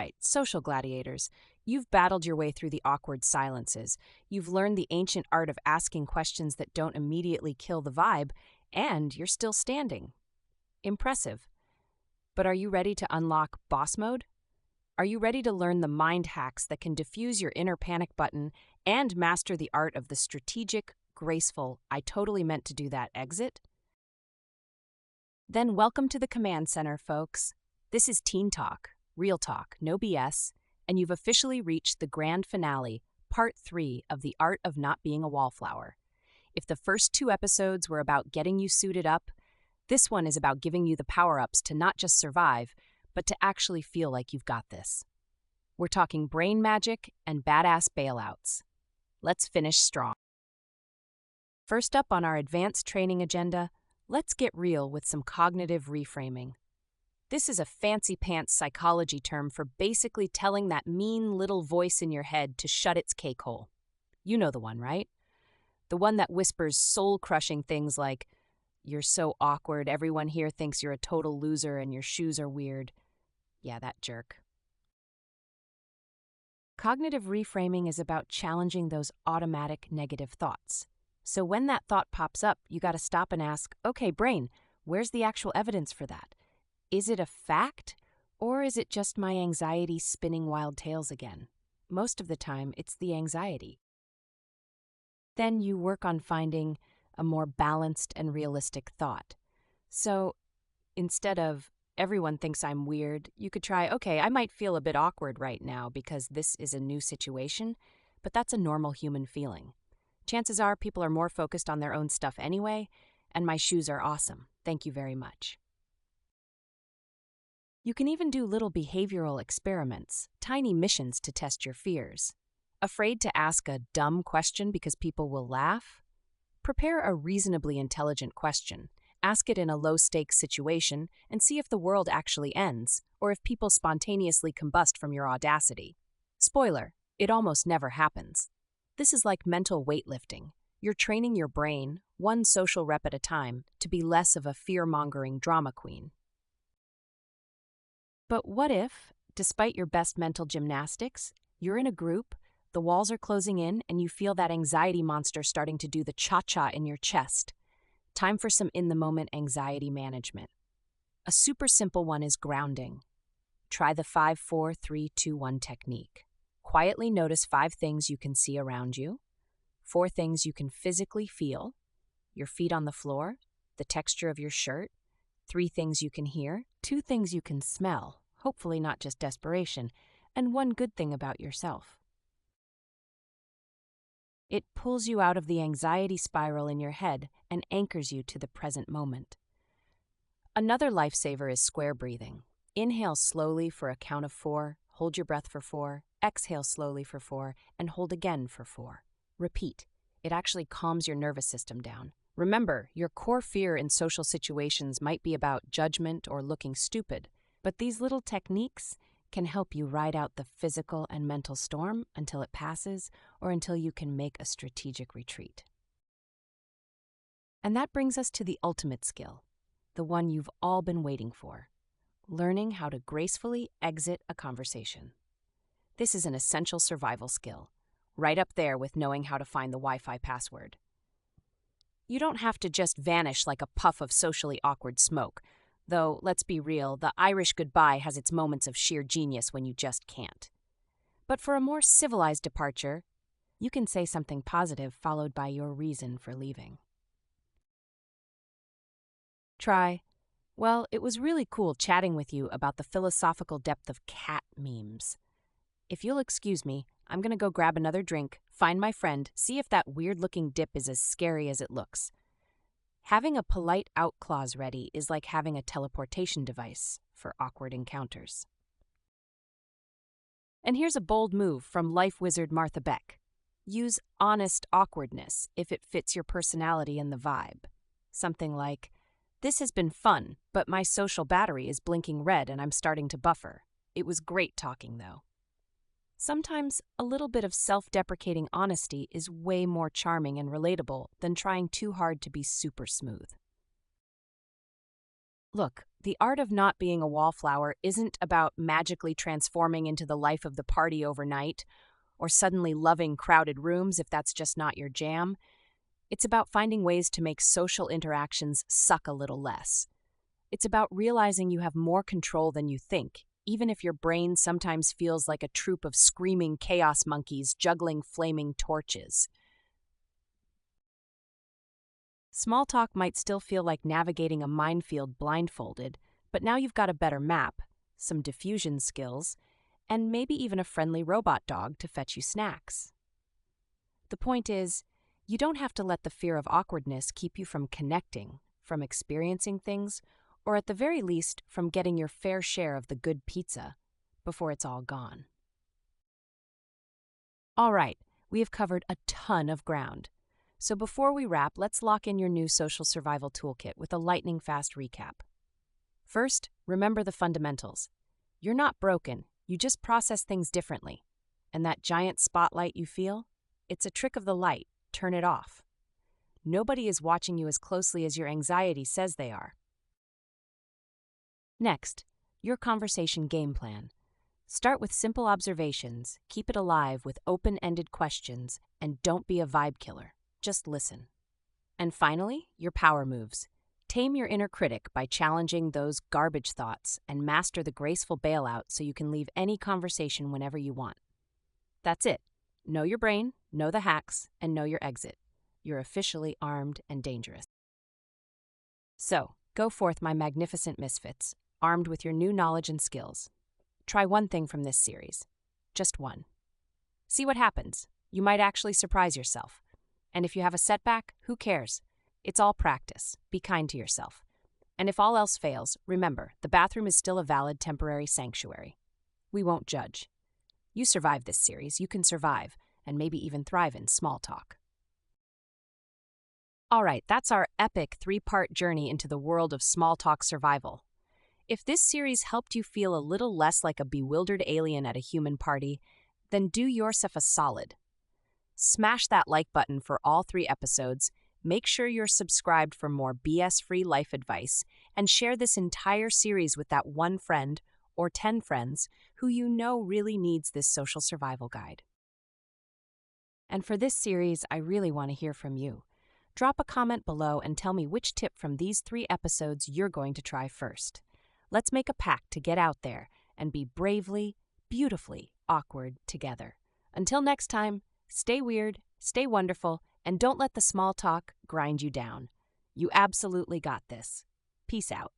right, social gladiators. You've battled your way through the awkward silences. You've learned the ancient art of asking questions that don't immediately kill the vibe, and you're still standing. Impressive. But are you ready to unlock boss mode? Are you ready to learn the mind hacks that can diffuse your inner panic button and master the art of the strategic, graceful, I totally meant to do that exit? Then welcome to the command center, folks. This is Teen Talk, real talk, no BS, and you've officially reached the grand finale, part 3 of The Art of Not Being a Wallflower. If the first 2 episodes were about getting you suited up, this one is about giving you the power-ups to not just survive, but to actually feel like you've got this. We're talking brain magic and badass bailouts. Let's finish strong. First up on our advanced training agenda, let's get real with some cognitive reframing. This is a fancy-pants psychology term for basically telling that mean little voice in your head to shut its cake hole. You know the one, right? The one that whispers soul-crushing things like, "You're so awkward, everyone here thinks you're a total loser and your shoes are weird." Yeah, that jerk. Cognitive reframing is about challenging those automatic negative thoughts. So when that thought pops up, you gotta stop and ask, okay, brain, where's the actual evidence for that? Is it a fact, or is it just my anxiety spinning wild tales again? Most of the time, it's the anxiety. Then you work on finding a more balanced and realistic thought. So instead of, everyone thinks I'm weird, you could try, okay, I might feel a bit awkward right now because this is a new situation, but that's a normal human feeling. Chances are people are more focused on their own stuff anyway, and my shoes are awesome. Thank you very much. You can even do little behavioral experiments, tiny missions to test your fears. Afraid to ask a dumb question because people will laugh? Prepare a reasonably intelligent question. Ask it in a low-stakes situation and see if the world actually ends, or if people spontaneously combust from your audacity. Spoiler, it almost never happens. This is like mental weightlifting. You're training your brain, one social rep at a time, to be less of a fear-mongering drama queen. But what if, despite your best mental gymnastics, you're in a group, the walls are closing in, and you feel that anxiety monster starting to do the cha-cha in your chest? Time for some in-the-moment anxiety management. A super simple one is grounding. Try the 5-4-3-2-1 technique. Quietly notice 5 things you can see around you, 4 things you can physically feel, your feet on the floor, the texture of your shirt, 3 things you can hear, 2 things you can smell, hopefully not just desperation, and 1 good thing about yourself. It pulls you out of the anxiety spiral in your head and anchors you to the present moment. Another lifesaver is square breathing. Inhale slowly for a count of 4, hold your breath for 4, exhale slowly for 4, and hold again for 4. Repeat. It actually calms your nervous system down. Remember, your core fear in social situations might be about judgment or looking stupid, but these little techniques can help you ride out the physical and mental storm until it passes or until you can make a strategic retreat. And that brings us to the ultimate skill, the one you've all been waiting for, learning how to gracefully exit a conversation. This is an essential survival skill, right up there with knowing how to find the Wi-Fi password. You don't have to just vanish like a puff of socially awkward smoke, though, let's be real, the Irish goodbye has its moments of sheer genius when you just can't. But for a more civilized departure, you can say something positive followed by your reason for leaving. Try, well, it was really cool chatting with you about the philosophical depth of cat memes. If you'll excuse me, I'm gonna go grab another drink, find my friend, see if that weird-looking dip is as scary as it looks. Having a polite out clause ready is like having a teleportation device for awkward encounters. And here's a bold move from life wizard Martha Beck. Use honest awkwardness if it fits your personality and the vibe. Something like, "This has been fun, but my social battery is blinking red and I'm starting to buffer. It was great talking, though." Sometimes a little bit of self-deprecating honesty is way more charming and relatable than trying too hard to be super smooth. Look, the art of not being a wallflower isn't about magically transforming into the life of the party overnight or suddenly loving crowded rooms if that's just not your jam. It's about finding ways to make social interactions suck a little less. It's about realizing you have more control than you think, even if your brain sometimes feels like a troop of screaming chaos monkeys juggling flaming torches. Small talk might still feel like navigating a minefield blindfolded, but now you've got a better map, some diffusion skills, and maybe even a friendly robot dog to fetch you snacks. The point is, you don't have to let the fear of awkwardness keep you from connecting, from experiencing things, or at the very least, from getting your fair share of the good pizza before it's all gone. All right, we have covered a ton of ground. So before we wrap, let's lock in your new social survival toolkit with a lightning-fast recap. First, remember the fundamentals. You're not broken, you just process things differently. And that giant spotlight you feel? It's a trick of the light. Turn it off. Nobody is watching you as closely as your anxiety says they are. Next, your conversation game plan. Start with simple observations, keep it alive with open-ended questions, and don't be a vibe killer. Just listen. And finally, your power moves. Tame your inner critic by challenging those garbage thoughts and master the graceful bailout so you can leave any conversation whenever you want. That's it. Know your brain, know the hacks, and know your exit. You're officially armed and dangerous. So, go forth, my magnificent misfits, armed with your new knowledge and skills. Try one thing from this series. Just one. See what happens. You might actually surprise yourself. And if you have a setback, who cares? It's all practice. Be kind to yourself. And if all else fails, remember, the bathroom is still a valid temporary sanctuary. We won't judge. You survived this series, you can survive, and maybe even thrive in small talk. All right, that's our epic 3-part journey into the world of small talk survival. If this series helped you feel a little less like a bewildered alien at a human party, then do yourself a solid. Smash that like button for all 3 episodes, make sure you're subscribed for more BS-free life advice, and share this entire series with that one friend or 10 friends who you know really needs this social survival guide. And for this series, I really want to hear from you. Drop a comment below and tell me which tip from these 3 episodes you're going to try first. Let's make a pact to get out there and be bravely, beautifully awkward together. Until next time, stay weird, stay wonderful, and don't let the small talk grind you down. You absolutely got this. Peace out.